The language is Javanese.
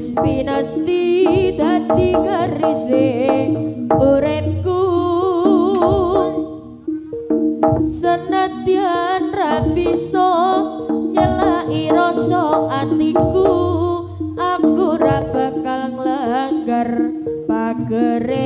wis pinasti dadi garise uripku senadyan ra bisa nyelaki rasa atiku aku ra bakal nglanggar pagere